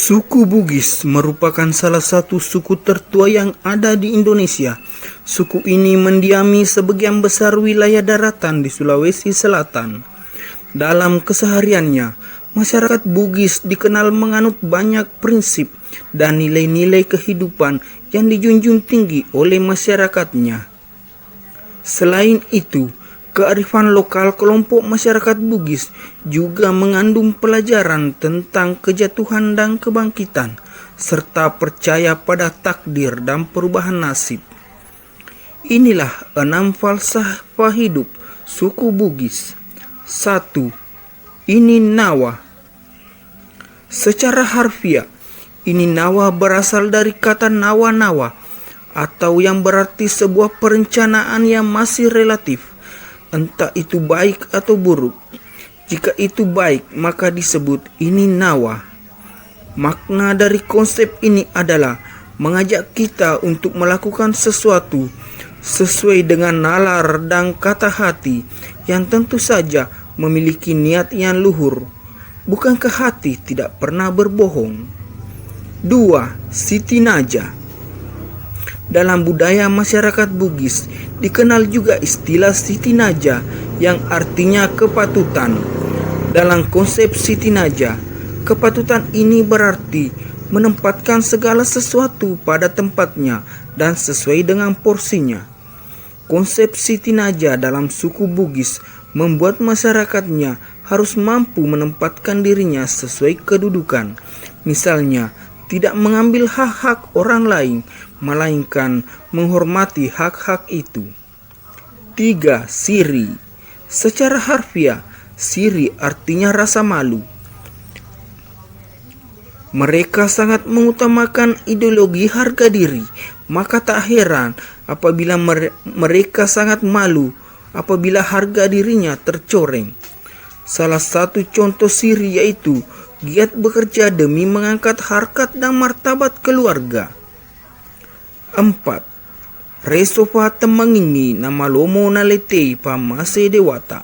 Suku Bugis merupakan salah satu suku tertua yang ada di Indonesia. Suku ini mendiami sebagian besar wilayah daratan di Sulawesi Selatan. Dalam kesehariannya, masyarakat Bugis dikenal menganut banyak prinsip dan nilai-nilai kehidupan yang dijunjung tinggi oleh masyarakatnya. Selain itu, kearifan lokal kelompok masyarakat Bugis juga mengandung pelajaran tentang kejatuhan dan kebangkitan, serta percaya pada takdir dan perubahan nasib. Inilah 6 falsafah hidup suku Bugis. 1. Ini Nawa. Secara harfiah, ini Nawa berasal dari kata nawa-nawa, atau yang berarti sebuah perencanaan yang masih relatif, entah itu baik atau buruk. Jika itu baik, maka disebut ini Nawa. Makna dari konsep ini adalah mengajak kita untuk melakukan sesuatu sesuai dengan nalar dan kata hati yang tentu saja memiliki niat yang luhur. Bukankah hati tidak pernah berbohong? 2. Siti Naja. Dalam budaya masyarakat Bugis dikenal juga istilah Siti Naja yang artinya kepatutan. Dalam konsep Siti Naja, kepatutan ini berarti menempatkan segala sesuatu pada tempatnya dan sesuai dengan porsinya. Konsep Siti Naja dalam suku Bugis membuat masyarakatnya harus mampu menempatkan dirinya sesuai kedudukan. Misalnya, tidak mengambil hak-hak orang lain, melainkan menghormati hak-hak itu. 3. Siri. Secara harfiah, siri artinya rasa malu. Mereka sangat mengutamakan ideologi harga diri, maka tak heran apabila mereka sangat malu apabila harga dirinya tercoreng. Salah satu contoh siri yaitu giat bekerja demi mengangkat harkat dan martabat keluarga. 4. Resofa temangingi nama lomo naletei pamase dewata.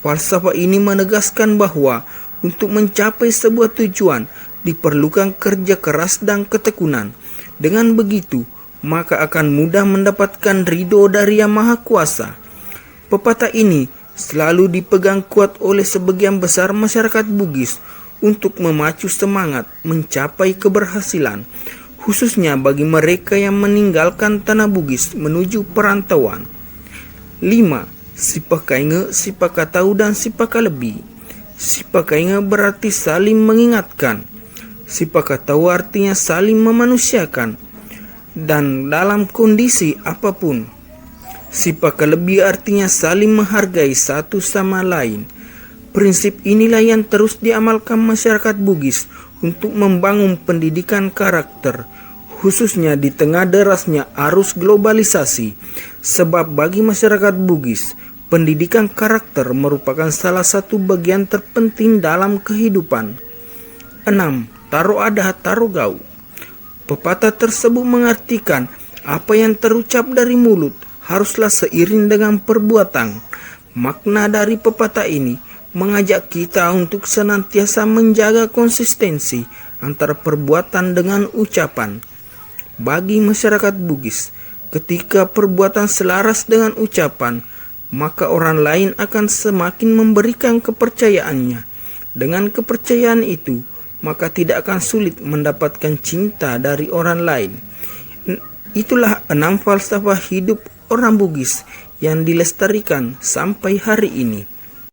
Falsafah ini menegaskan bahwa untuk mencapai sebuah tujuan diperlukan kerja keras dan ketekunan. Dengan begitu, maka akan mudah mendapatkan ridho dari Yang Maha Kuasa. Pepatah ini selalu dipegang kuat oleh sebagian besar masyarakat Bugis untuk memacu semangat mencapai keberhasilan, khususnya bagi mereka yang meninggalkan tanah Bugis menuju perantauan. 5. Sipakainge, sipakatau, dan sipakalebi. Sipakainge berarti saling mengingatkan. Sipakatau artinya saling memanusiakan dan dalam kondisi apapun. Sipakalebi artinya saling menghargai satu sama lain. Prinsip inilah yang terus diamalkan masyarakat Bugis untuk membangun pendidikan karakter, khususnya di tengah derasnya arus globalisasi. Sebab bagi masyarakat Bugis, pendidikan karakter merupakan salah satu bagian terpenting dalam kehidupan. 6. Taro ada, taro gau. Pepatah tersebut mengartikan apa yang terucap dari mulut haruslah seiring dengan perbuatan. Makna dari pepatah ini mengajak kita untuk senantiasa menjaga konsistensi antara perbuatan dengan ucapan. Bagi masyarakat Bugis, ketika perbuatan selaras dengan ucapan, maka orang lain akan semakin memberikan kepercayaannya. Dengan kepercayaan itu, maka tidak akan sulit mendapatkan cinta dari orang lain. Itulah 6 falsafah hidup orang Bugis yang dilestarikan sampai hari ini.